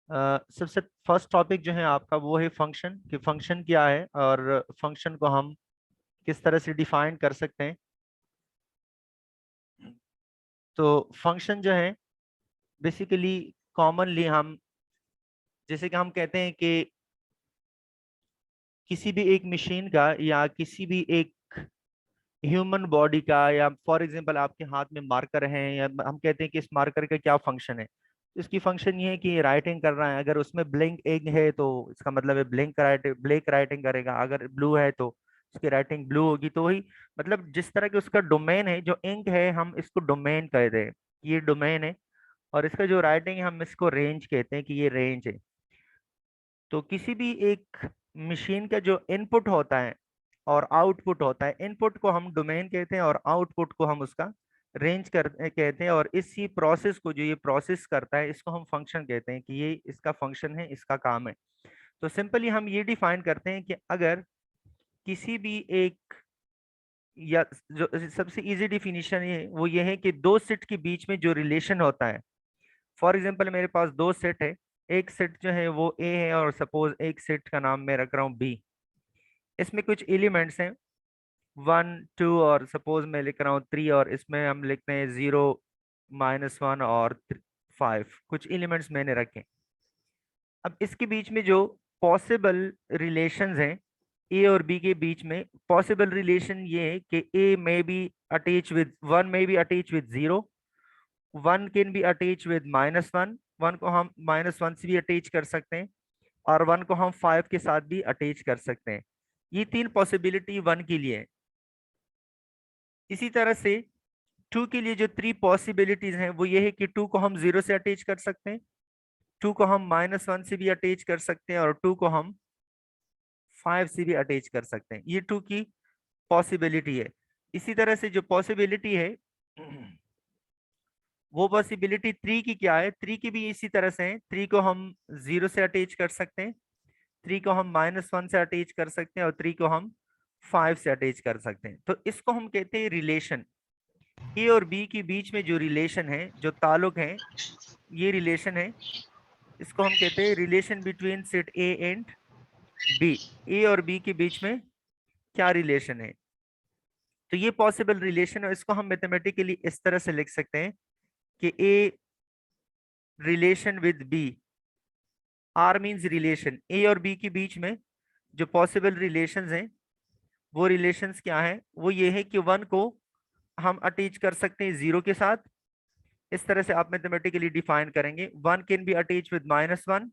सबसे first topic जो है आपका वो है फंक्शन, कि फंक्शन क्या है और फंक्शन को हम किस तरह से डिफाइन कर सकते हैं। तो फंक्शन जो है बेसिकली कॉमनली हम जैसे कि हम कहते हैं कि किसी भी एक मशीन का या किसी भी एक ह्यूमन बॉडी का, या फॉर एग्जांपल आपके हाथ में मार्कर है, या हम कहते हैं कि इस मार्कर का क्या फंक्शन है। इसकी फंक्शन ये है कि राइटिंग कर रहा है। अगर उसमें ब्लैंक एग है तो इसका मतलब है ब्लैक राइटिंग करेगा। अगर ब्लू है तो उसकी राइटिंग ब्लू होगी। तो वही मतलब जिस तरह के उसका डोमेन है, जो इंक है हम इसको डोमेन कहते हैं, ये डोमेन है। और इसका जो राइटिंग है हम इसको रेंज कहते हैं कि ये रेंज है। तो किसी भी एक मशीन का जो इनपुट होता है और आउटपुट होता है, इनपुट को हम डोमेन कहते हैं और आउटपुट को हम उसका रेंज कर कहते हैं। और इसी प्रोसेस को जो ये प्रोसेस करता है इसको हम फंक्शन कहते हैं कि ये इसका फंक्शन है, इसका काम है। तो सिंपली हम ये डिफाइन करते हैं कि अगर किसी भी एक, या जो सबसे इजी डिफिनीशन है वो ये है कि दो सेट के बीच में जो रिलेशन होता है। फॉर एग्जाम्पल मेरे पास दो सेट है। एक सेट जो है वो ए है और सपोज एक सेट का नाम मैं रख रहा हूँ बी। इसमें कुछ एलिमेंट्स हैं 1 2, और सपोज मैं लिख रहा हूँ 3, और इसमें हम लिखते हैं 0 -1 और 5। कुछ एलिमेंट्स मैंने रखे। अब इसके बीच में जो पॉसिबल रिलेशंस हैं ए और बी के बीच में, पॉसिबल रिलेशन ये है कि A may be attach with 1, may be attach with 0, 1 can be attach with -1, 1 को हम -1 से भी अटैच कर सकते हैं, और 1 को हम 5 के साथ भी अटैच कर सकते हैं। ये तीन पॉसिबिलिटी 1 के लिए है। इसी तरह से 2 के लिए जो 3 पॉसिबिलिटीज हैं वो ये है कि 2 को हम 0 से अटैच कर सकते हैं, 2 को हम -1 से भी अटैच कर सकते हैं, और 2 को हम 5 से भी अटैच कर सकते हैं। ये 2 की पॉसिबिलिटी है। इसी तरह से जो पॉसिबिलिटी है वो पॉसिबिलिटी 3 की क्या है, 3 की भी इसी तरह से है। 3 को हम 0 से अटैच कर सकते हैं, 3 को हम -1 से अटैच कर सकते हैं, और 3 को हम 5 से अटैच कर सकते हैं। तो इसको हम कहते हैं रिलेशन। ए और बी के बीच में जो रिलेशन है, जो ताल्लुक है, ये रिलेशन है। इसको हम कहते हैं relation between set A and B. A और बी के बीच में क्या रिलेशन है। तो ये पॉसिबल रिलेशन है। इसको हम मैथमेटिकली इस तरह से लिख सकते हैं कि A relation with B, R means relation. A और बी के बीच में जो पॉसिबल रिलेशंस हैं वो रिलेशंस क्या है, वो ये है कि 1 को हम अटैच कर सकते हैं 0 के साथ। इस तरह से आप मैथमेटिकली डिफाइन करेंगे। 1 can be attach with -1,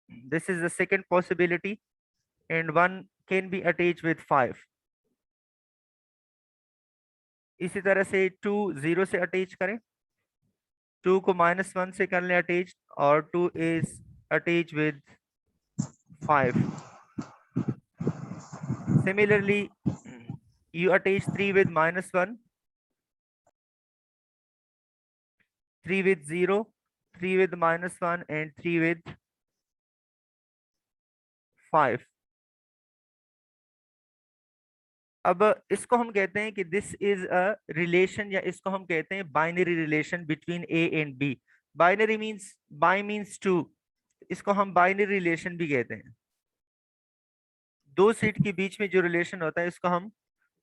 this is the second possibility, and 1 can be attach with 5। इसी तरह से 2 0 से अटैच करें, 2 को -1 से कर लें अटैच, और 2 is attach with 5। Similarly, you attach 3 with -1, 3 with 0, 3 with -1, and 3 with 5। अब इसको हम कहते हैं कि दिस इज अ रिलेशन, या इसको हम कहते हैं binary relation between A and B. Binary means bi means two, इसको हम बाइनरी रिलेशन भी कहते हैं। दो सेट के बीच में जो रिलेशन होता है इसको हम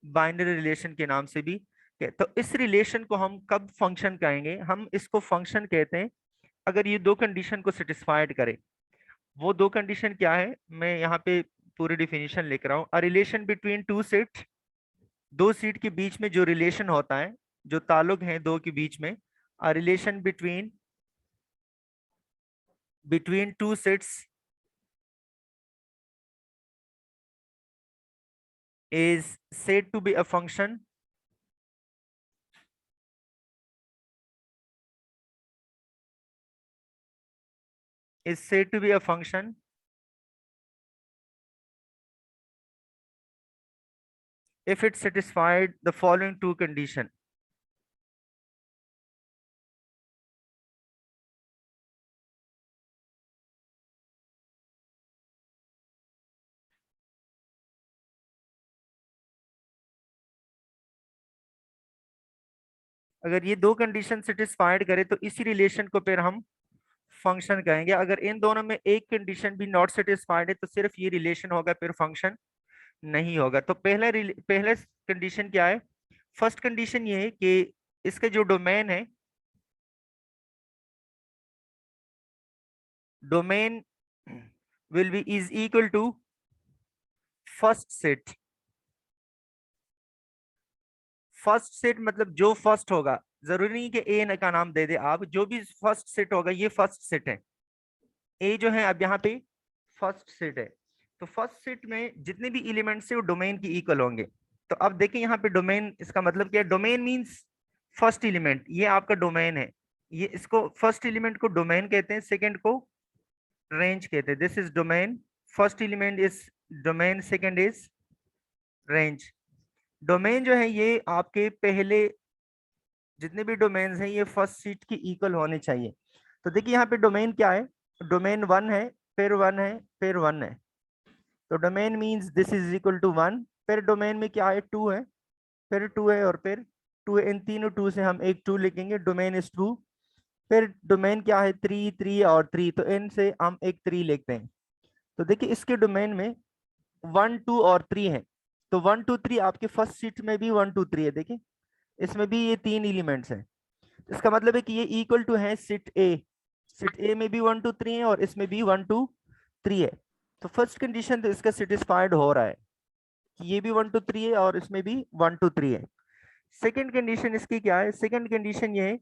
बाइनरी रिलेशन के नाम से भी तो इस रिलेशन को हम कब फंक्शन कहेंगे, हम इसको फंक्शन कहते हैं अगर ये दो कंडीशन को सेटिस्फाइड करे। वो दो कंडीशन क्या है, मैं यहाँ पे पूरी डिफिनीशन लिख रहा हूँ। A relation between two set, दो सीट के बीच में जो रिलेशन होता है, जो ताल्लुक है दो के बीच में, a relation between between two sets is said to be a function, is said to be a function if it satisfied the following two condition। अगर ये दो कंडीशन सेटिस्फाइड करे तो इसी रिलेशन को फिर हम फंक्शन कहेंगे। अगर इन दोनों में एक कंडीशन भी नॉट सेटिस्फाइड है तो सिर्फ ये रिलेशन होगा, फिर फंक्शन नहीं होगा। तो पहले कंडीशन क्या है? फर्स्ट कंडीशन ये है कि इसके जो डोमेन है, domain will be is equal to first set. First set मतलब जो फर्स्ट होगा, जरूरी नहीं कि ए का नाम दे दे आप, जो भी फर्स्ट सेट होगा ये फर्स्ट सेट है। ए जो है अब यहाँ पे फर्स्ट सेट है, तो फर्स्ट सेट में जितने भी एलिमेंट्स है वो डोमेन की इक्वल होंगे। तो अब देखिए यहाँ पे डोमेन, इसका मतलब क्या है? डोमेन मींस फर्स्ट एलिमेंट, ये आपका डोमेन है। ये इसको फर्स्ट एलिमेंट को डोमेन कहते हैं, सेकंड को रेंज कहते हैं। This is domain, first element is domain, second is range. Domain जो है ये आपके पहले जितने भी डोमेन्स हैं ये फर्स्ट सीट की इक्वल होने चाहिए। तो देखिए यहाँ पे डोमेन क्या है? डोमेन 1 है, फिर 1 है, फिर 1 है। तो domain means this is equal to 1। फिर डोमेन में क्या है? 2 है, फिर 2 है और फिर 2 है। इन तीनों 2 से हम एक 2 लिखेंगे, डोमेन इज 2। फिर डोमेन क्या है? 3, 3 और 3, तो इन से हम एक 3 लिखते हैं। तो देखिए इसके डोमेन में 1, 2 और 3 है। तो 1, 2, 3 आपके फर्स्ट सीट में भी 1, 2, 3 है। देखिए इसमें भी ये 3 एलिमेंट्स हैं। इसका मतलब है कि ये इक्वल टू है सिट ए। सिट ए में भी 1, 2, 3 है और इसमें भी 1, 2, 3 है। तो फर्स्ट कंडीशन तो इसका सेटिस्फाइड हो रहा है कि ये भी 1, 2, 3 है और इसमें भी 1, 2, 3 है। सेकंड कंडीशन इसकी क्या है? सेकंड कंडीशन ये है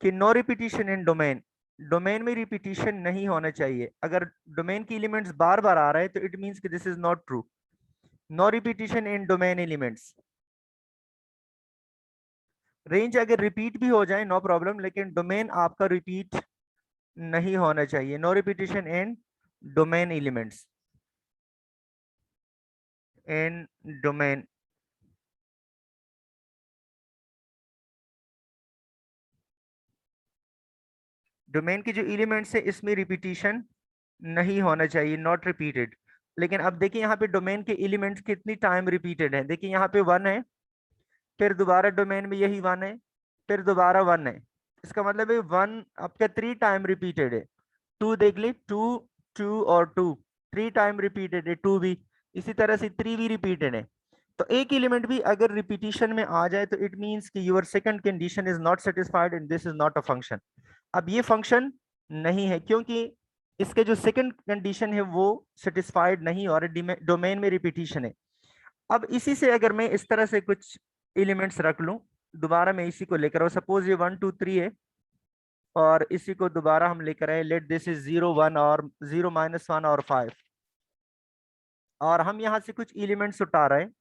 कि no repetition in domain. Domain में रिपीटिशन नहीं होना चाहिए। अगर डोमेन की एलिमेंट्स बार बार आ रहे हैं तो इट मींस कि this is not true. No repetition in domain elements. Range अगर रिपीट भी हो जाए नो प्रॉब्लम, लेकिन डोमेन आपका रिपीट नहीं होना चाहिए। No repetition in domain elements, in domain. Domain की जो एलिमेंट्स है इसमें रिपीटिशन नहीं होना चाहिए, नॉट रिपीटेड। लेकिन अब देखिए यहाँ पे डोमेन के एलिमेंट्स कितनी टाइम रिपीटेड है। देखिए यहाँ पे 1 है, फिर दोबारा डोमेन में यही 1 है, फिर दोबारा 1 है। इसका मतलब है 1 आपका 3 टाइम रिपीटेड है। 2 देख ले, 2, 2 और 2, 3 टाइम रिपीटेड है 2 भी। इसी तरह से 3 भी रिपीटेड है। तो एक एलिमेंट भी अगर रिपीटिशन में आ जाए तो इट मींस कि your second condition is not satisfied and this is not a function. अब ये फंक्शन नहीं है क्योंकि इसके जो सेकंड कंडीशन है वो सेटिस्फाइड नहीं और डोमेन में रिपीटिशन है। अब इसी से अगर मैं इस तरह से कुछ एलिमेंट्स रख लूं, दोबारा मैं इसी को लेकर, सपोज ये 1, 2, 3 है और इसी को दोबारा हम लेकर आए, लेट दिस इज 0, 1 और 0, -1 और 5। और हम यहाँ से कुछ एलिमेंट्स उठा रहे हैं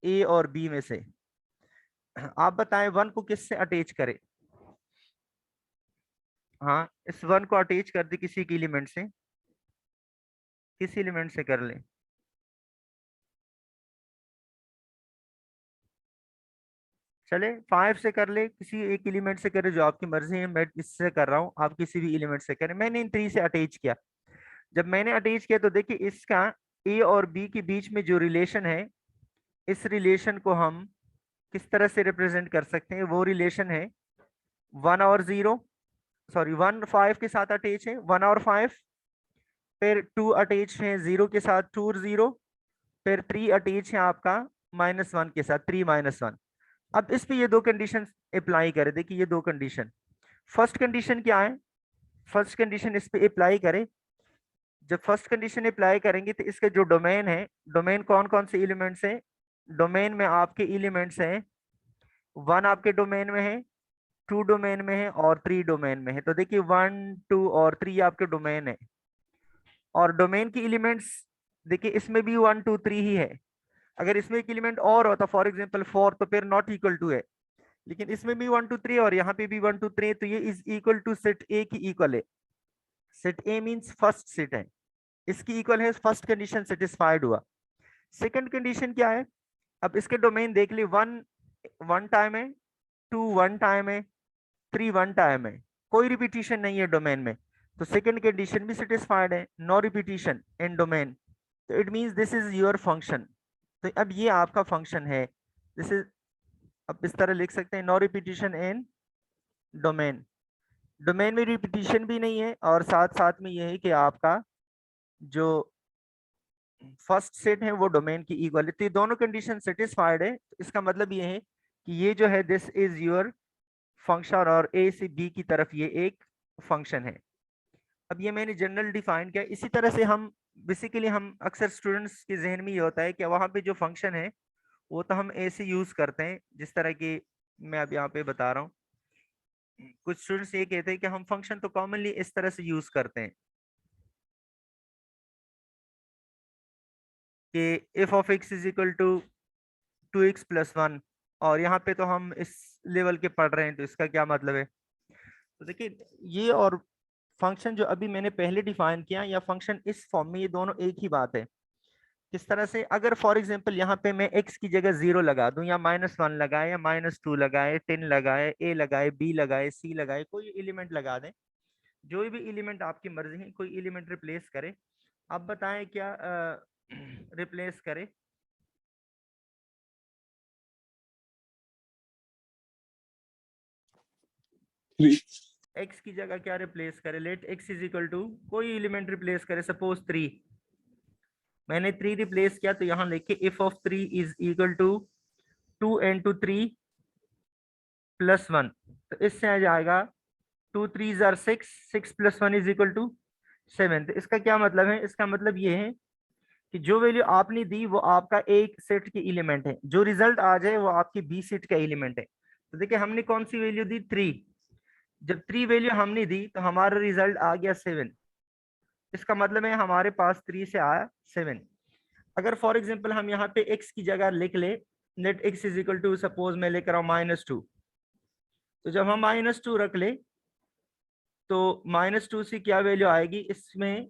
ए और बी में से। आप बताएं 1 को किससे अटैच करें? हाँ, इस 1 को अटैच कर दे किसी के एलिमेंट से, किसी एलिमेंट से कर ले। चले 5 से कर ले, किसी एक एलिमेंट से करे, जो आपकी मर्जी है। मैं इससे कर रहा हूँ, आप किसी भी एलिमेंट से करें। मैंने इन 3 से अटैच किया। जब मैंने अटैच किया तो देखिए इसका ए और बी के बीच में जो रिलेशन है, इस रिलेशन को हम किस तरह से रिप्रेजेंट कर सकते हैं? वो रिलेशन है 1 और 0, सॉरी 1 5 के साथ अटैच है, 1 और 5। फिर 2 अटैच है 0 के साथ, 2 और 0। फिर 3 अटैच है आपका -1 के साथ, 3 -1। अब इस पे ये दो कंडीशन अप्लाई करें। देखिए ये दो कंडीशन, फर्स्ट कंडीशन क्या है? फर्स्ट कंडीशन इस पे अप्लाई करें। जब फर्स्ट कंडीशन अप्लाई करेंगे तो इसका जो डोमेन है, डोमेन कौन कौन से एलिमेंट्स हैं? डोमेन में आपके एलिमेंट्स हैं 1 आपके डोमेन में है, 2 डोमेन में है और 3 डोमेन में है। तो देखिए 1, 2 और 3 आपके डोमेन है। और डोमेन की एलिमेंट्स देखिए इसमें भी 1, 2, 3 ही है। अगर इसमें एक एलिमेंट और होता, फॉर एग्जांपल 4, तो फिर नॉट इक्वल टू है। लेकिन इसमें भी 1, 2, 3 और यहाँ पे भी 1, 2, 3, तो ये is equal to set A की इक्वल है। Set A means first set है, इसकी इक्वल है। फर्स्ट कंडीशन सेटिस्फाइड हुआ। सेकंड कंडीशन क्या है? अब इसके डोमेन देख ली, 1 1 टाइम है, 2 1 टाइम है, 3 1 टाइम है, कोई रिपीटिशन नहीं है डोमेन में। तो सेकंड कंडीशन भी सेटिस्फाइड है, नो रिपीटिशन इन डोमेन। तो it means this is your function. तो अब ये आपका फंक्शन है। दिस इज, अब इस तरह लिख सकते हैं, no repetition in domain. Domain में रिपीटिशन भी नहीं है, और साथ साथ में ये है कि आपका जो फर्स्ट सेट है वो डोमेन की इक्वल है। तो ये दोनों कंडीशन सेटिस्फाइड है, तो इसका मतलब ये है कि ये जो है दिस इज योर फंक्शन, और ए से बी की तरफ ये एक फंक्शन है। अब ये मैंने जनरल डिफाइन किया। इसी तरह से हम बेसिकली हम अक्सर स्टूडेंट्स के जहन में ये होता है कि वहाँ पे जो फंक्शन है वो तो हम ऐसे यूज करते हैं जिस तरह की मैं अब यहाँ पे बता रहा हूँ। कुछ स्टूडेंट्स ये कहते हैं कि हम फंक्शन तो कॉमनली इस तरह से यूज करते हैं कि f of x is equal to 2x+1, और यहाँ पे तो हम इस लेवल के पढ़ रहे हैं, तो इसका क्या मतलब है। तो देखिए ये और फंक्शन जो अभी मैंने पहले डिफाइन किया या फंक्शन इस फॉर्म में, ये दोनों एक ही बात है। किस तरह से, अगर फॉर एग्जांपल यहाँ पे मैं x की जगह 0 लगा दूं, या -1 लगाए, या -2 लगाए, 10 लगाए, a लगाए, b लगाए, c लगाए, कोई एलिमेंट लगा दें, जो भी एलिमेंट आपकी मर्जी है, कोई एलिमेंट रिप्लेस करे। अब बताएं क्या रिप्लेस करे। x की जगह क्या रिप्लेस करे, let x is equal to कोई एलिमेंट रिप्लेस करे, सपोज 3। मैंने 3 रिप्लेस किया, तो यहाँ लिखे f of 3 is equal to 2 × 3 + 1। तो इससे आ जाएगा 2 3 = 6, 6 + 1 इज इक्वल टू 7। तो इसका क्या मतलब है, इसका मतलब ये है कि जो वैल्यू आपने दी वो आपका एक सेट की एलिमेंट है, जो रिजल्ट आ जाए वो आपकी बी सेट का एलिमेंट है। तो देखिए हमने कौन सी वैल्यू दी, 3। जब 3 वैल्यू हमने दी तो हमारा रिजल्ट आ गया 7। इसका मतलब है हमारे पास 3 से आया 7। अगर फॉर एग्जांपल हम यहाँ पे x की जगह लिख ले, let x is equal to, suppose मैं लेकर आऊं -2। तो जब हम -2 रख ले, तो -2 से क्या वैल्यू आएगी, इसमें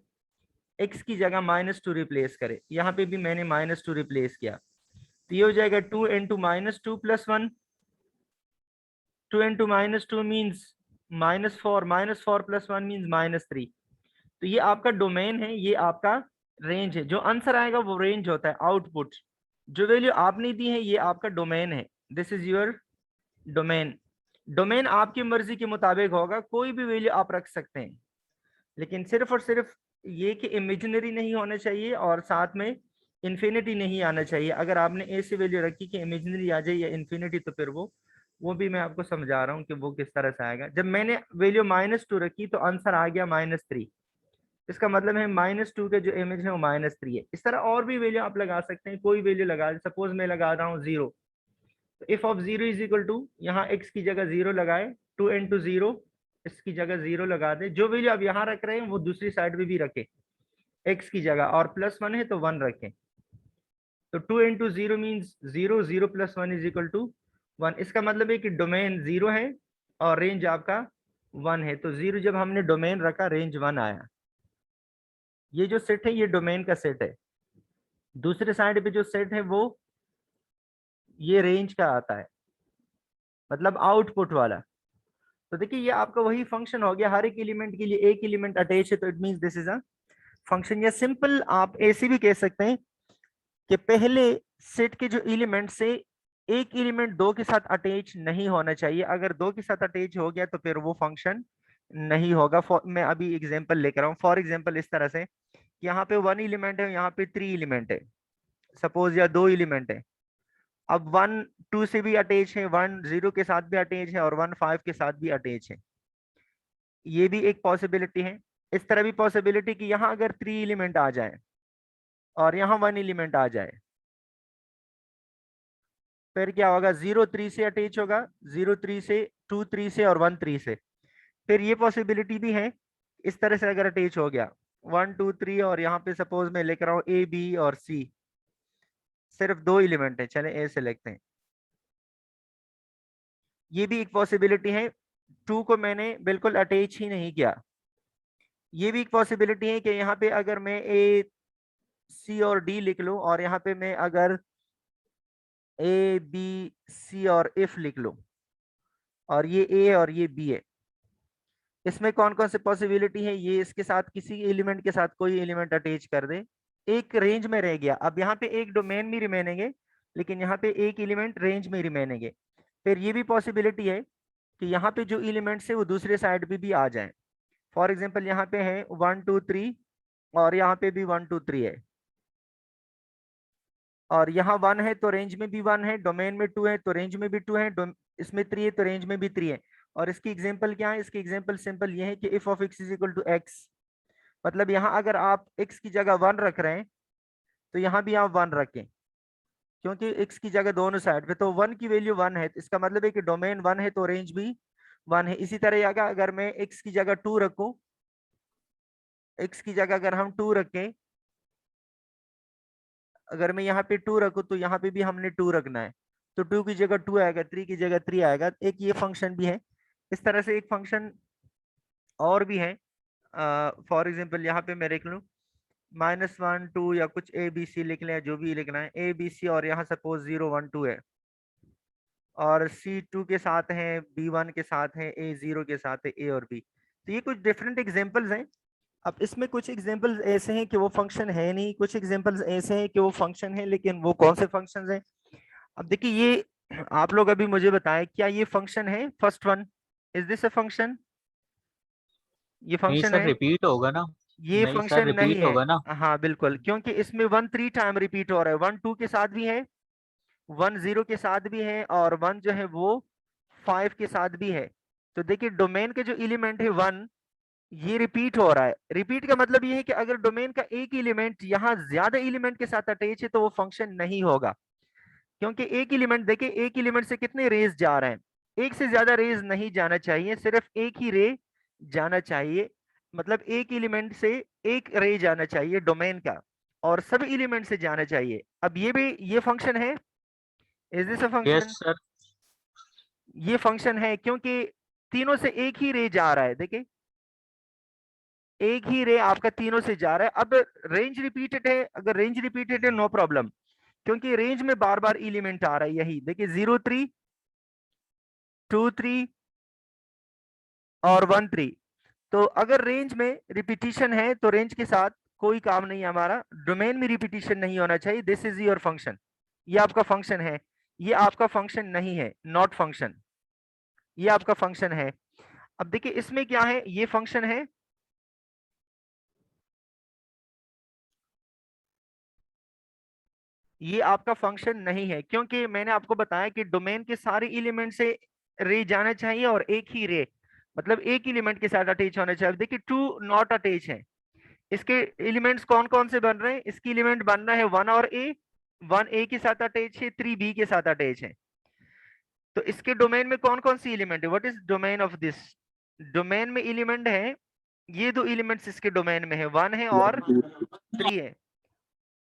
x की जगह -2 रिप्लेस करे, यहाँ पे भी मैंने -2 रिप्लेस किया, तो ये हो जाएगा 2 × -2 + 1। 2 × -2 मीन्स -4, -4 + 1 मीन्स -3। तो ये आपका डोमेन है, ये आपका रेंज है। जो आंसर आएगा वो रेंज होता है, आउटपुट। जो वैल्यू आपने दी है ये आपका डोमेन है, this is your domain. Domain आपकी मर्जी के मुताबिक होगा, कोई भी वैल्यू आप रख सकते हैं, लेकिन सिर्फ और सिर्फ ये कि इमेजिनरी नहीं होना चाहिए, और साथ में इन्फिनिटी नहीं आना चाहिए। अगर आपने ऐसी वैल्यू रखी कि इमेजिनरी आ जाए या इन्फिनिटी, तो फिर वो भी मैं आपको समझा रहा हूँ कि वो किस तरह से आएगा। जब मैंने वैल्यू -2 रखी तो आंसर आ गया -3। इसका मतलब है -2 के जो इमेज है वो -3 है। इस तरह और भी वैल्यू आप लगा सकते हैं, कोई वैल्यू लगा, सपोज मैं लगा रहा हूँ 0। तो f of 0 is equal to, यहाँ x की जगह 0 लगाए, 2 × 0, इसकी जगह 0 लगा दे। जो वैल्यू आप यहाँ रख रहे हैं वो दूसरी साइड पे भी रखे, x की जगह, और +1 है तो 1 रखें। तो 2 × 0 मीन्स 0, 0 + 1 इज इक्वल टू 1। इसका मतलब है कि डोमेन 0 है और रेंज आपका 1 है। तो 0 जब हमने डोमेन रखा, रेंज 1 आया। ये जो सेट है ये डोमेन का सेट है। दूसरे साइड पे जो सेट है वो ये रेंज का आता है, मतलब आउटपुट वाला। तो देखिए ये आपका वही फंक्शन हो गया, हर एक एलिमेंट के लिए एक एलिमेंट अटैच है, तो it means this is a function. या सिंपल आप ऐसे भी कह सकते हैं कि पहले सेट के जो एलिमेंट से एक एलिमेंट दो के साथ अटैच नहीं होना चाहिए। अगर दो के साथ अटैच हो गया तो फिर वो फंक्शन नहीं होगा। मैं अभी एग्जांपल लेकर आऊं, फॉर एग्जांपल इस तरह से, यहाँ पे 1 एलिमेंट है, यहाँ पे 3 एलिमेंट है सपोज, या 2 एलिमेंट है। अब 1 2 से भी अटैच है, 1 0 के साथ भी अटैच है, और 1 5 के साथ भी अटैच है। ये भी एक पॉसिबिलिटी है। इस तरह भी पॉसिबिलिटी कि यहाँ अगर 3 एलिमेंट आ जाए और यहाँ 1 एलिमेंट आ जाए, फिर क्या होगा, 0 3 से अटैच होगा, 0 3 से, 2 3 से, और 1 3 से। फिर ये पॉसिबिलिटी भी है, इस तरह से अगर अटैच हो गया 1 2 3, और यहाँ पे सपोज मैं लेकर आऊँ ए बी और सी, सिर्फ 2 एलिमेंट है, चले ए से लिखते हैं। ये भी एक पॉसिबिलिटी है, 2 को मैंने बिल्कुल अटैच ही नहीं किया। ये भी एक पॉसिबिलिटी है कि यहाँ पे अगर मैं ए सी और डी लिख लूं, और यहाँ पे मैं अगर ए बी सी और इफ लिख लूं, और ये ए और ये बी है, इसमें कौन कौन से पॉसिबिलिटी है, ये इसके साथ किसी एलिमेंट के साथ कोई एलिमेंट अटैच कर दे, एक रेंज में रह गया। अब यहाँ पे एक डोमेन में रिमेनेंगे, लेकिन यहाँ पे एक एलिमेंट रेंज में रिमेनेंगे। फिर ये भी पॉसिबिलिटी है कि यहाँ पे जो एलिमेंट्स है वो दूसरे साइड पे भी आ जाएं। फॉर एग्जांपल यहाँ पे है 1 2 3 और यहाँ पे भी 1 2 3 है, और यहाँ 1 है तो रेंज में भी 1 है, डोमेन में 2 है तो रेंज में भी 2 है, इसमें 3 है तो रेंज में भी 3 है। और इसकी एग्जांपल क्या है? इसकी एग्जांपल सिंपल ये है कि f of x is equal to x, मतलब यहाँ अगर आप x की जगह 1 रख रहे हैं तो यहाँ भी आप 1 रखें, क्योंकि x की जगह दोनों साइड पे तो 1 की वैल्यू 1 है, तो इसका मतलब है कि डोमेन 1 है तो रेंज भी 1 है। इसी तरह अगर मैं x की जगह 2 रखूं, x की जगह अगर हम 2 रखें, अगर मैं यहाँ पे 2 रखूं तो यहाँ पे भी हमने 2 रखना है, तो 2 की जगह 2 आएगा, 3 की जगह 3 आएगा। एक ये फंक्शन भी है। इस तरह से एक फंक्शन और भी है। फॉर एग्जाम्पल यहाँ पे मैं लिख लूँ -1 2 या कुछ ए बी सी लिख लें, जो भी लिखना है ए बी सी, और यहाँ सपोज 0 1 2 है, और C2 के साथ है, B1 के साथ है, A0 के साथ है, A और B। तो ये कुछ डिफरेंट एग्जांपल्स हैं। अब इसमें कुछ एग्जांपल्स ऐसे हैं कि वो फंक्शन है नहीं, कुछ एग्जांपल्स ऐसे हैं कि वो फंक्शन है, लेकिन वो कौन से फंक्शंस हैं? अब देखिए, ये आप लोग अभी मुझे बताएं, क्या ये फंक्शन है? First one, is this a function? ये नहीं फंक्शन सर, है? रिपीट होगा ना। ये नहीं सर, फंक्शन नहीं रिपीट है। होगा ना। हाँ बिल्कुल, क्योंकि इसमें 1 3 टाइम रिपीट हो रहा है, 1 2 के साथ भी है, 1 0 के साथ भी है, और 1 जो है वो 5 के साथ भी है। तो देखिए, डोमेन के जो एलिमेंट है 1, ये रिपीट हो रहा है। रिपीट का मतलब ये है कि अगर डोमेन का एक एलिमेंट यहाँ ज्यादा एलिमेंट के साथ अटैच है तो वो फंक्शन नहीं होगा, क्योंकि एक एलिमेंट, देखिए एक एलिमेंट से कितने रेज जा रहे हैं? एक से ज्यादा रेज नहीं जाना चाहिए, सिर्फ एक ही रे जाना चाहिए। मतलब एक एलिमेंट से एक रे जाना चाहिए डोमेन का, और सभी एलिमेंट से जाना चाहिए। अब ये भी ये फंक्शन है। Is this a yes function? Sir. ये फंक्शन है क्योंकि तीनों से एक ही रे जा रहा है। देखिए, एक ही रे आपका तीनों से जा रहा है। अब रेंज रिपीटेड है, अगर रेंज रिपीटेड है नो प्रॉब्लम, क्योंकि रेंज में बार बार एलिमेंट आ रहा है। यही देखिए, 0 3 2 3 और 1 3। तो अगर रेंज में रिपीटिशन है तो रेंज के साथ कोई काम नहीं है हमारा, डोमेन में रिपीटिशन नहीं होना चाहिए। दिस इज योर फंक्शन, ये आपका फंक्शन है। ये आपका फंक्शन नहीं है, नॉट फंक्शन, ये आपका फंक्शन है। अब देखिए इसमें क्या है, ये फंक्शन है, ये आपका फंक्शन नहीं है, क्योंकि मैंने आपको बताया कि डोमेन के सारे एलिमेंट से रे जाना चाहिए, और एक ही रे, मतलब एक एलिमेंट के साथ अटैच होना चाहिए। देखिए, टू नॉट अटैच है। इसके एलिमेंट्स कौन कौन से बन रहे हैं? इसके एलिमेंट बन रहा है 1 और ए, 1 ए के साथ अटैच है, 3 बी के साथ अटैच है। तो इसके डोमेन में कौन कौन सी एलिमेंट है? What is domain of this? Domain में एलिमेंट है, ये दो एलिमेंट्स इसके डोमेन में है, 1 है और 3 है।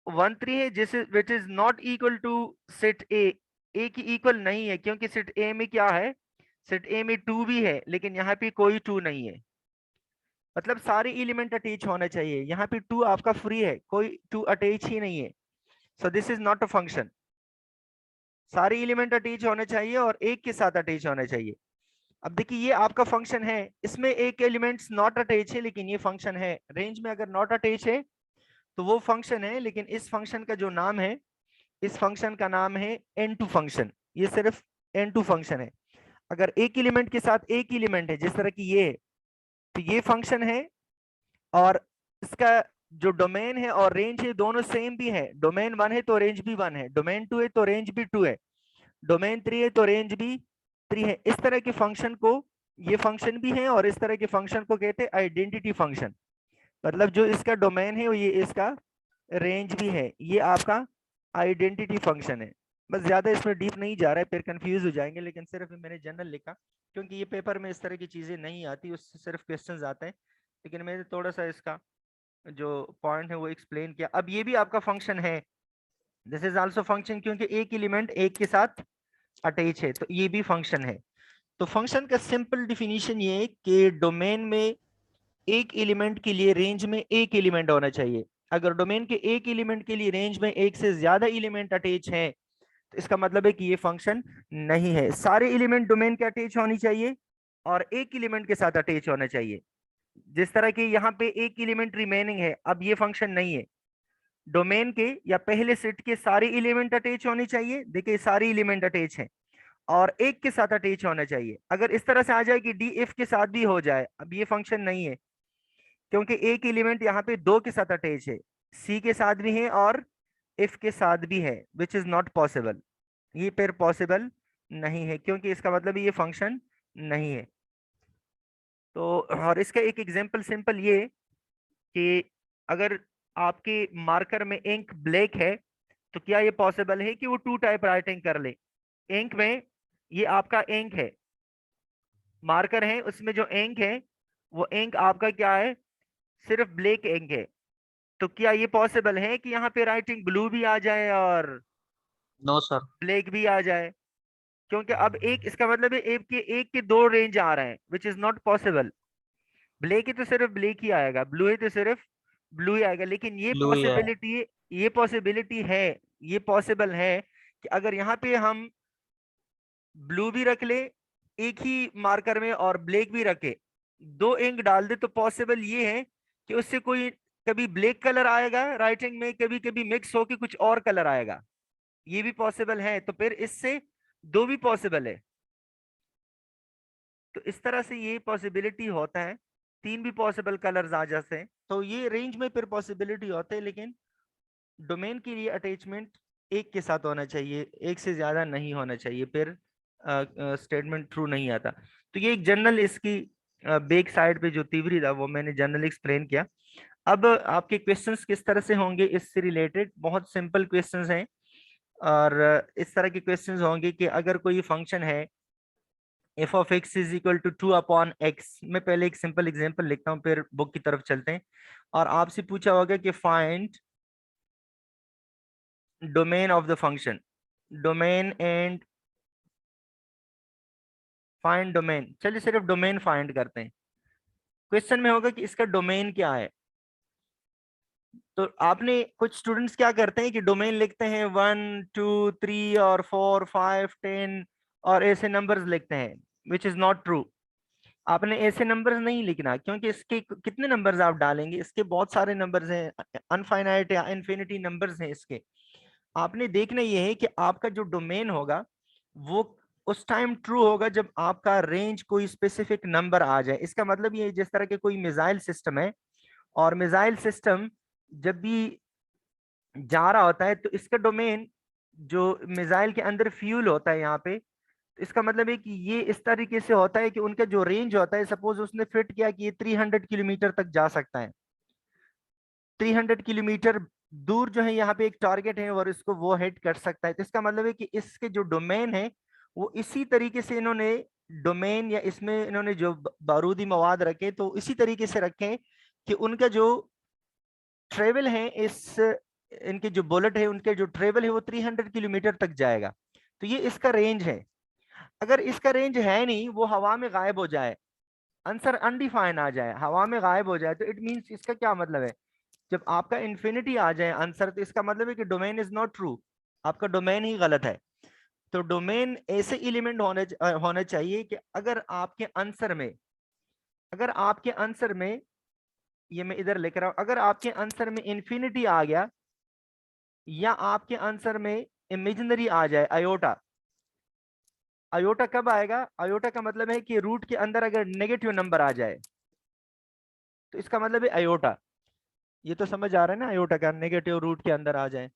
1 3 है, जिस which is not equal to set A की इक्वल नहीं है, क्योंकि सेट ए में क्या है? सेट ए में 2 भी है, लेकिन यहाँ पे कोई 2 नहीं है। मतलब सारे एलिमेंट अटैच होना चाहिए, यहाँ पे 2 आपका फ्री है, कोई 2 अटैच ही नहीं है। So this is not a function. सारे एलिमेंट अटैच होने चाहिए और एक के साथ अटैच होना चाहिए। अब देखिए, ये आपका फंक्शन है, इसमें एक एलिमेंट्स नॉट अटैच है, लेकिन ये फंक्शन है। रेंज में अगर नॉट अटैच है तो वो फंक्शन है, लेकिन इस फंक्शन का जो नाम है, इस फंक्शन का नाम है n2 फंक्शन। ये सिर्फ n2 फंक्शन है। अगर एक एलिमेंट के साथ एक एलिमेंट है, जिस तरह की ये, तो ये फंक्शन है। और इसका जो डोमेन है और रेंज है दोनों सेम भी है। डोमेन 1 है तो रेंज भी 1 है, डोमेन 2 है तो रेंज भी 2 है, डोमेन 3 है तो रेंज भी 3 है। इस तरह के फंक्शन को, ये फंक्शन भी है, और इस तरह के फंक्शन को कहते हैं आइडेंटिटी फंक्शन। मतलब जो इसका डोमेन है, ये इसका रेंज भी है, ये आपका आइडेंटिटी फंक्शन है। बस ज्यादा इसमें डीप नहीं जा रहा है, फिर कंफ्यूज हो जाएंगे, लेकिन सिर्फ मैंने जनरल लिखा, क्योंकि ये पेपर में इस तरह की चीजें नहीं आती, उससे सिर्फ क्वेश्चंस आते हैं। लेकिन मैंने थोड़ा सा इसका जो पॉइंट है वो एक्सप्लेन किया। अब ये भी आपका फंक्शन है, दिस इज आल्सो फंक्शन, क्योंकि एक एलिमेंट एक के साथ अटैच है, तो ये भी फंक्शन है। तो फंक्शन का सिंपल डिफिनीशन ये है कि डोमेन में एक एलिमेंट के लिए रेंज में एक एलिमेंट होना चाहिए। अगर डोमेन के एक एलिमेंट के लिए रेंज में एक से ज्यादा एलिमेंट अटैच हैं, तो इसका मतलब है कि ये फंक्शन नहीं है। सारे एलिमेंट डोमेन के अटैच होनी चाहिए और एक एलिमेंट के साथ अटैच होना चाहिए। जिस तरह के यहाँ पे एक एलिमेंट रिमेनिंग है, अब ये फंक्शन नहीं है। डोमेन के या पहले सेट के सारे एलिमेंट अटैच होने चाहिए। देखिए, सारे एलिमेंट अटैच हैं, और एक के साथ अटैच होना चाहिए। अगर इस तरह से आ जाए कि डी एफ के साथ भी हो जाए, अब ये फंक्शन नहीं है, क्योंकि एक एलिमेंट यहाँ पे दो के साथ अटैच है, सी के साथ भी है और एफ के साथ भी है, विच इज नॉट पॉसिबल। ये फिर पॉसिबल नहीं है, क्योंकि इसका मतलब ये फंक्शन नहीं है। तो और इसका एक एग्जांपल सिंपल ये कि अगर आपके मार्कर में इंक ब्लैक है, तो क्या ये पॉसिबल है कि वो टू टाइप राइटिंग कर ले? इंक में, ये आपका इंक है, मार्कर है, उसमें जो इंक है वो इंक आपका क्या है, सिर्फ ब्लैक इंक है। तो क्या ये पॉसिबल है कि यहाँ पे राइटिंग ब्लू भी आ जाए और नो सर। ब्लैक भी आ जाए? क्योंकि अब एक, इसका मतलब है एक के दो रेंज आ रहे हैं, विच इज नॉट पॉसिबल। ब्लैक है तो सिर्फ ब्लैक ही आएगा, ब्लू है तो सिर्फ ब्लू ही आएगा। लेकिन ब्लू ही है। ये पॉसिबिलिटी है, ये पॉसिबल है कि अगर यहाँ पे हम ब्लू भी रख ले एक ही मार्कर में और ब्लैक भी रखे, दो इंक डाल दे, तो पॉसिबल ये है कि उससे कोई कभी ब्लैक कलर आएगा राइटिंग में, कभी कभी मिक्स होके कुछ और कलर आएगा। ये भी पॉसिबल है, तो फिर इससे दो भी पॉसिबल है। तो इस तरह से ये पॉसिबिलिटी होता है, तीन भी पॉसिबल कलर्स आ जाते हैं, तो ये रेंज में फिर पॉसिबिलिटी होते हैं। लेकिन डोमेन के लिए अटैचमेंट एक के साथ होना चाहिए, एक से ज्यादा नहीं होना चाहिए, फिर स्टेटमेंट ट्रू नहीं आता। तो ये एक जनरल इसकी बैक साइड पे जो थियरी था वो मैंने जनरल एक्सप्लेन किया। अब आपके क्वेश्चंस किस तरह से होंगे इससे रिलेटेड, बहुत सिंपल क्वेश्चंस हैं। और इस तरह के क्वेश्चंस होंगे कि अगर कोई फंक्शन है f of x is equal to 2/x, मैं पहले एक सिंपल एग्जांपल लिखता हूँ फिर बुक की तरफ चलते हैं। और आपसे पूछा होगा कि find domain of the function, domain and find domain. चलिए सिर्फ डोमेन फाइंड करते हैं। क्वेश्चन में होगा कि इसका डोमेन क्या है। तो आपने, कुछ स्टूडेंट्स क्या करते हैं कि डोमेन लिखते हैं 1 2 3 और 4 5 10 और ऐसे नंबर्स लिखते हैं, विच इज नॉट ट्रू। आपने ऐसे नंबर्स नहीं लिखना, क्योंकि इसके कितने नंबर्स आप डालेंगे, इसके बहुत सारे नंबर्स हैं, अनफाइनाइट या इन्फिनिटी नंबर्स हैं इसके। आपने देखना ये है कि आपका जो डोमेन होगा वो उस टाइम ट्रू होगा जब आपका रेंज कोई स्पेसिफिक नंबर आ जाए। इसका मतलब ये, जिस तरह के कोई मिसाइल सिस्टम है, और मिसाइल सिस्टम जब भी जा रहा होता है तो इसका डोमेन, जो मिसाइल के अंदर फ्यूल होता है यहाँ पे, तो इसका मतलब है कि ये इस तरीके से होता है कि उनका जो रेंज होता है, सपोज उसने फिट किया कि ये 300 किलोमीटर तक जा सकता है, 300 किलोमीटर दूर जो है यहाँ पे एक टारगेट है और इसको वो हिट कर सकता है। तो इसका मतलब है कि इसके जो डोमेन है वो इसी तरीके से इन्होंने डोमेन, या इसमें इन्होंने जो बारूदी मवाद रखे तो इसी तरीके से रखे कि उनका जो ट्रेवल है, इस इनके जो बुलेट है उनके जो ट्रेवल है वो 300 किलोमीटर तक जाएगा। तो ये इसका रेंज है। अगर इसका रेंज है नहीं, वो हवा में गायब हो जाए, आंसर अनडिफाइन आ जाए, हवा में गायब हो जाए, तो इट मींस, इसका क्या मतलब है, जब आपका इन्फिनिटी आ जाए आंसर, तो इसका मतलब है कि डोमेन इज नॉट ट्रू, आपका डोमेन ही गलत है। तो डोमेन ऐसे एलिमेंट होने चाहिए कि अगर आपके आंसर में, अगर आपके आंसर में, ये मैं इधर लिख रहा हूं, अगर आपके आंसर में इन्फिनिटी आ गया, या आपके आंसर में इमेजिनरी आ जाए अयोटा। अयोटा कब आएगा? अयोटा का मतलब है कि रूट के अंदर अगर नेगेटिव नंबर आ जाए, तो इसका मतलब है अयोटा। ये तो समझ आ रहा है ना, अयोटा का नेगेटिव रूट के अंदर आ जाए।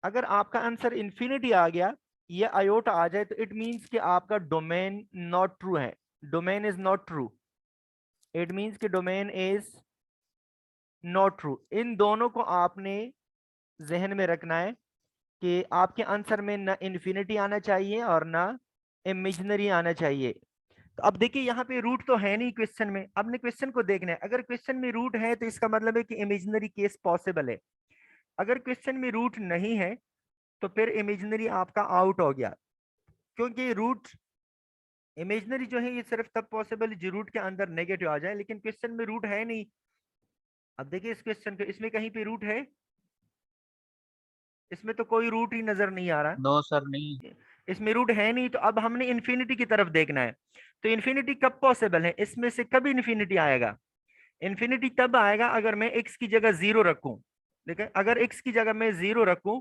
अगर आपका आंसर इन्फिनिटी आ गया या अयोटा आ जाए, तो इट मींस कि आपका डोमेन नॉट ट्रू है, domain is not true, it means कि डोमेन इज नॉट ट्रू। इन दोनों को आपने जहन में रखना है कि आपके आंसर में ना इन्फिनिटी आना चाहिए और ना इमेजिनरी आना चाहिए। तो अब देखिए यहाँ पे रूट तो है नहीं क्वेश्चन में, आपने क्वेश्चन को देखना है। अगर क्वेश्चन में रूट है तो इसका मतलब है कि इमेजिनरी केस पॉसिबल है। अगर क्वेश्चन में रूट नहीं है तो फिर इमेजिनरी आपका आउट हो गया, क्योंकि रूट, इमेजिनरी जो है ये सिर्फ तब पॉसिबल है जो रूट के अंदर नेगेटिव आ जाए, लेकिन क्वेश्चन में रूट है नहीं। अब देखिए इस क्वेश्चन को, इसमें कहीं पे रूट है? इसमें तो कोई रूट ही नजर नहीं आ रहा। नो सर, नहीं। इसमें रूट है नहीं, तो अब हमने इन्फिनिटी की तरफ देखना है। तो इन्फिनिटी कब पॉसिबल है, इसमें से कब इन्फिनिटी आएगा? इन्फिनिटी तब आएगा अगर मैं x की जगह 0 रखूं। देखिए अगर x की जगह मैं 0 रखूं,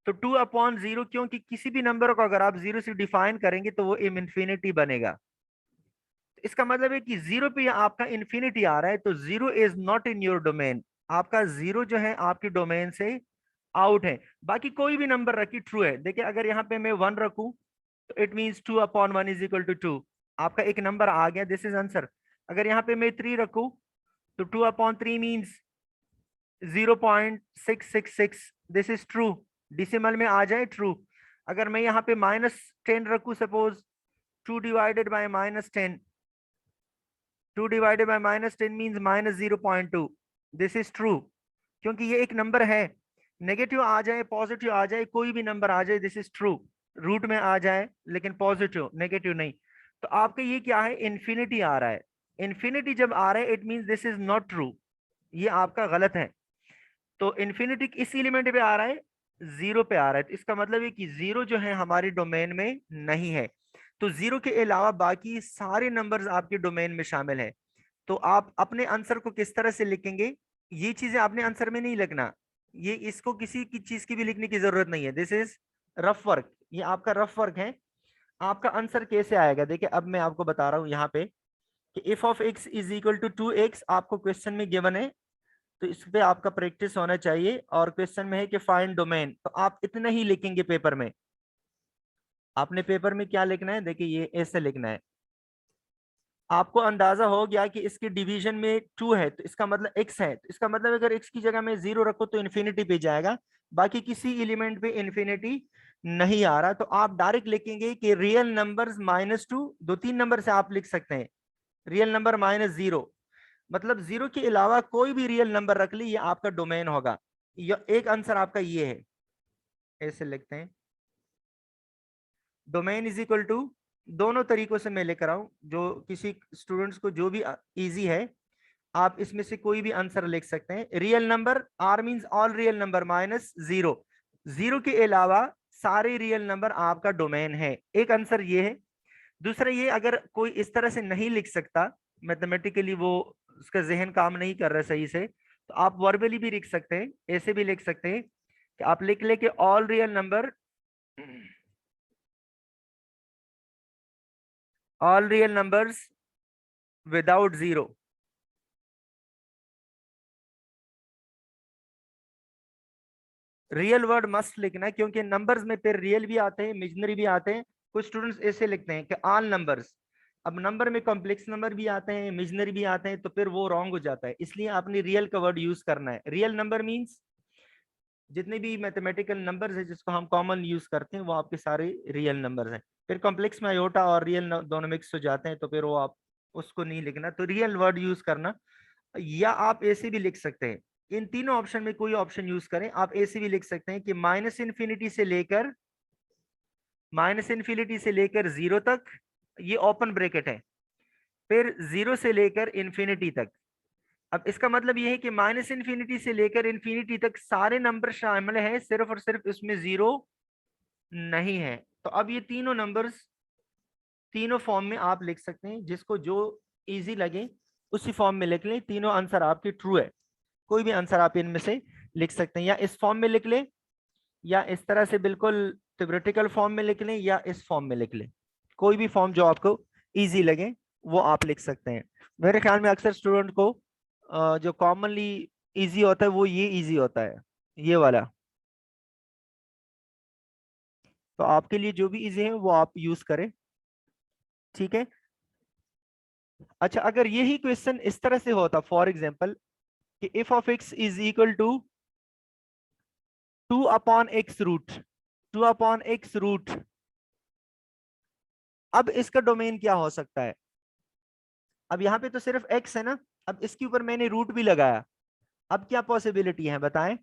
तो 2/0, क्योंकि किसी भी नंबर को अगर आप 0 से डिफाइन करेंगे तो वो इनफिनिटी बनेगा। इसका मतलब है कि 0 पे आपका इन्फिनिटी आ रहा है, तो 0 is not in your domain. आपका 0 जो है आपकी डोमेन से आउट है। बाकी कोई भी नंबर रखी ट्रू है। देखिए अगर यहाँ पे मैं 1 रखूं तो it means 2/1 is equal to 2। आपका एक नंबर आ गया, दिस इज आंसर। अगर यहाँ पे मैं 3 रखूं तो 2/3 means 0.666, this is true. Decimal में आ जाए ट्रू। अगर मैं यहाँ पे -10 रखूं suppose, 2 divided bye -10, 2 divided bye -10 means -0.2, this is true. क्योंकि ये एक नंबर है, नेगेटिव आ जाए पॉजिटिव आ जाए कोई भी नंबर आ जाए, दिस इज ट्रू। रूट में आ जाए लेकिन पॉजिटिव, नेगेटिव नहीं। तो आपका ये क्या है, इन्फिनिटी आ रहा है। इन्फिनिटी जब आ रहा है it means this is not true, ये आपका गलत है। तो इन्फिनिटी इस एलिमेंट पे आ रहा है, 0 पे आ रहा है, तो इसका मतलब है कि 0 जो है हमारी डोमेन में नहीं है। तो 0 के अलावा बाकी सारे नंबर्स आपके डोमेन में शामिल है। तो आप अपने आंसर को किस तरह से लिखेंगे, ये चीजें आपने आंसर में नहीं लिखना। ये इसको किसी की चीज की भी लिखने की जरूरत नहीं है, दिस इज रफ वर्क, ये आपका रफ वर्क है। आपका आंसर कैसे आएगा, देखिए अब मैं आपको बता रहा हूं यहाँ पे कि f of x is equal to 2x आपको क्वेश्चन में गिवन है, तो इस पे आपका प्रैक्टिस होना चाहिए। और क्वेश्चन में है कि फाइंड डोमेन, तो आप इतना ही लिखेंगे पेपर में। आपने पेपर में क्या लिखना है, देखिए ये ऐसे लिखना है। आपको अंदाजा हो गया कि इसकी डिवीजन में 2 है तो इसका मतलब x है, तो इसका मतलब अगर x की जगह में 0 रखो तो इन्फिनिटी पे जाएगा, बाकी किसी एलिमेंट पे इन्फिनिटी नहीं आ रहा। तो आप डायरेक्ट लिखेंगे कि रियल नंबर्स -2, 2-3 नंबर से आप लिख सकते हैं। रियल नंबर -0 मतलब 0 के अलावा कोई भी रियल नंबर रख ली, ये आपका डोमेन होगा। एक आंसर आपका ये है, ऐसे लिखते हैं। डोमेन इज इक्वल टू, दोनों तरीकों से मैं लेकर आऊं, जो किसी स्टूडेंट्स को जो भी इजी है, आप इसमें से कोई भी आंसर लिख सकते हैं। Real number, R means all real number -0, 0 के अलावा सारे रियल नंबर आपका डोमेन है। एक आंसर ये है। दूसरा ये, अगर कोई इस तरह से नहीं लिख सकता, मैथमेटिकली वो उसका जहन काम नहीं कर रहा सही से, तो आप वर्बली भी लिख सकते हैं। ऐसे भी लिख सकते हैं कि आप लिख ले कि all real number, all real numbers without 0। Real word must लिखना है, क्योंकि नंबर्स में फिर रियल भी आते हैं, इमेजिनरी भी आते हैं। कुछ स्टूडेंट्स ऐसे लिखते हैं कि ऑल नंबर्स। अब नंबर में कॉम्प्लेक्स नंबर भी आते हैं, इमेजिनरी भी आते हैं, तो फिर वो रॉन्ग हो जाता है। इसलिए आपने रियल का वर्ड यूज करना है। रियल नंबर मींस जितने भी मैथमेटिकल नंबर्स है जिसको हम कॉमन यूज करते हैं वो आपके सारे रियल नंबर्स हैं। फिर कॉम्प्लेक्स में आयोटा और रियल दोनों मिक्स हो जाते हैं, तो फिर वो आप उसको नहीं लिखना, तो रियल वर्ड यूज करना। या आप ऐसे भी लिख सकते हैं, इन तीनों ऑप्शन में कोई ऑप्शन यूज करें। आप ऐसे भी लिख सकते हैं कि माइनस इन्फिनिटी से लेकर 0 तक, ये ओपन ब्रैकेट है, फिर 0 से लेकर इन्फिनिटी तक। अब इसका मतलब ये है कि माइनस इन्फिनिटी से लेकर इन्फिनिटी तक सारे नंबर शामिल हैं, सिर्फ और सिर्फ इसमें 0 नहीं है। तो अब ये तीनों नंबर्स तीनों फॉर्म में आप लिख सकते हैं, जिसको जो इजी लगे उसी फॉर्म में लिख लें। तीनों आंसर आपके ट्रू है। कोई भी आंसर आप इनमें से लिख सकते हैं, या इस फॉर्म में लिख लें, या इस तरह से बिल्कुल थ्योरेटिकल फॉर्म में लिख लें, या इस फॉर्म में लिख लें। कोई भी फॉर्म जो आपको इजी लगे वो आप लिख सकते हैं। मेरे ख्याल में अक्सर स्टूडेंट को जो कॉमनली इजी होता है वो ये इजी होता है, ये वाला। तो आपके लिए जो भी इजी है वो आप यूज करें, ठीक है। अच्छा, अगर यही क्वेश्चन इस तरह से होता, फॉर एग्जांपल कि f of x is equal to 2/x root, 2/x root, अब इसका डोमेन क्या हो सकता है। अब यहाँ पे तो सिर्फ x है ना, अब इसके ऊपर मैंने रूट भी लगाया। अब क्या पॉसिबिलिटी है बताएं।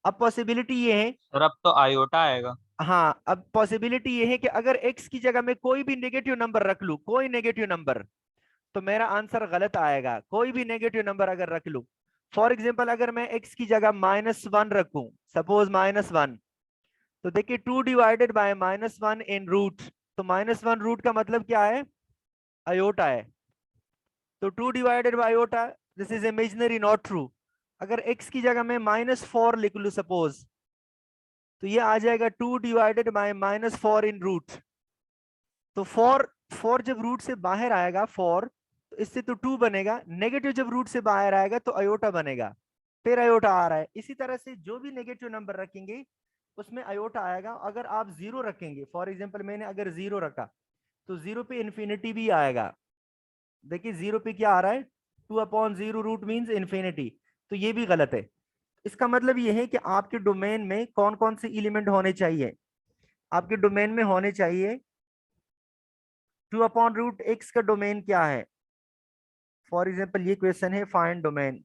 अब पॉसिबिलिटी ये है, सर अब तो आयोटा आएगा। हाँ अब पॉसिबिलिटी ये है कि अगर x की जगह में कोई भी नेगेटिव नंबर रख लूं, कोई नेगेटिव नंबर, तो मेरा आंसर गलत आएगा। कोई भी नेगेटिव नंबर अगर रख लूं, फॉर एग्जाम्पल अगर मैं x की जगह -1 रखूं, सपोज -1, तो देखिए 2 डिवाइडेड बाय -1 इन रूट, तो -1 रूट का मतलब क्या है, अयोटा है। तो 2 divided by iota, this is imaginary, not true. अगर x की जगह में -4 लिख लूं सपोज, तो ये आ जाएगा 2 डिवाइडेड बाय -4 इन रूट। तो 4 जब रूट से बाहर आएगा 4, तो इससे तो 2 बनेगा। नेगेटिव जब रूट से बाहर आएगा तो अयोटा बनेगा, फिर अयोटा आ रहा है। इसी तरह से जो भी नेगेटिव नंबर रखेंगे उसमें अयोटा आएगा। अगर आप 0 रखेंगे, फॉर एग्जांपल मैंने अगर 0 रखा, तो 0 पे इन्फिनिटी भी आएगा। देखिए 0 पे क्या आ रहा है, 2/0 रूट मीन्स इन्फिनिटी। तो ये भी गलत है। इसका मतलब ये है कि आपके डोमेन में कौन कौन से एलिमेंट होने चाहिए। आपके डोमेन में होने चाहिए 2/√x का डोमेन क्या है। फॉर एग्जांपल ये क्वेश्चन है, फाइंड डोमेन।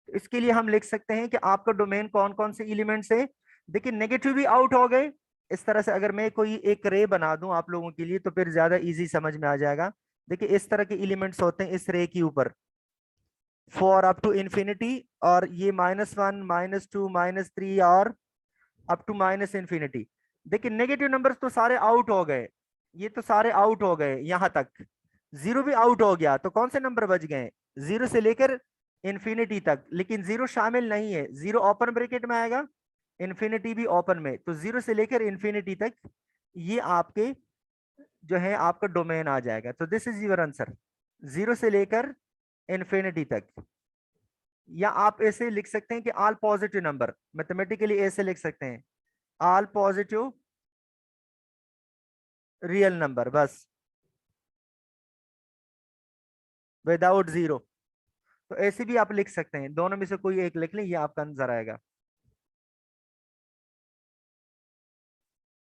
इसके लिए हम लिख सकते हैं कि आपका डोमेन कौन कौन से एलिमेंट्स है। देखिए नेगेटिव भी आउट हो गए। इस तरह से अगर मैं कोई एक रे बना दूं आप लोगों के लिए तो फिर ज्यादा इजी समझ में आ जाएगा। देखिए इस तरह के एलिमेंट्स होते हैं इस रे के ऊपर, 4 अप टू इंफिनिटी, और ये -1 -2 -3 और अप टू माइनस इंफिनिटी। देखिए नेगेटिव नंबर्स तो सारे आउट हो गए, ये तो सारे आउट हो गए यहां तक। 0 भी आउट हो गया, तो कौन से नंबर बच गए, 0 से लेकर इंफिनिटी तक। लेकिन 0 शामिल नहीं है, 0 ओपन ब्रैकेट में आएगा, इंफिनिटी भी ओपन में, तो 0 से लेकर इंफिनिटी तक ये आपके जो है आपका डोमेन आ जाएगा। तो दिस इज योर आंसर, 0 से लेकर इंफिनिटी तक। या आप ऐसे लिख सकते हैं कि ऑल पॉजिटिव नंबर, मैथमेटिकली ऐसे लिख सकते हैं, ऑल पॉजिटिव रियल नंबर, बस विदाउट 0। तो ऐसे भी आप लिख सकते हैं, दोनों में से कोई एक लिख लें, ये आपका आंसर आएगा।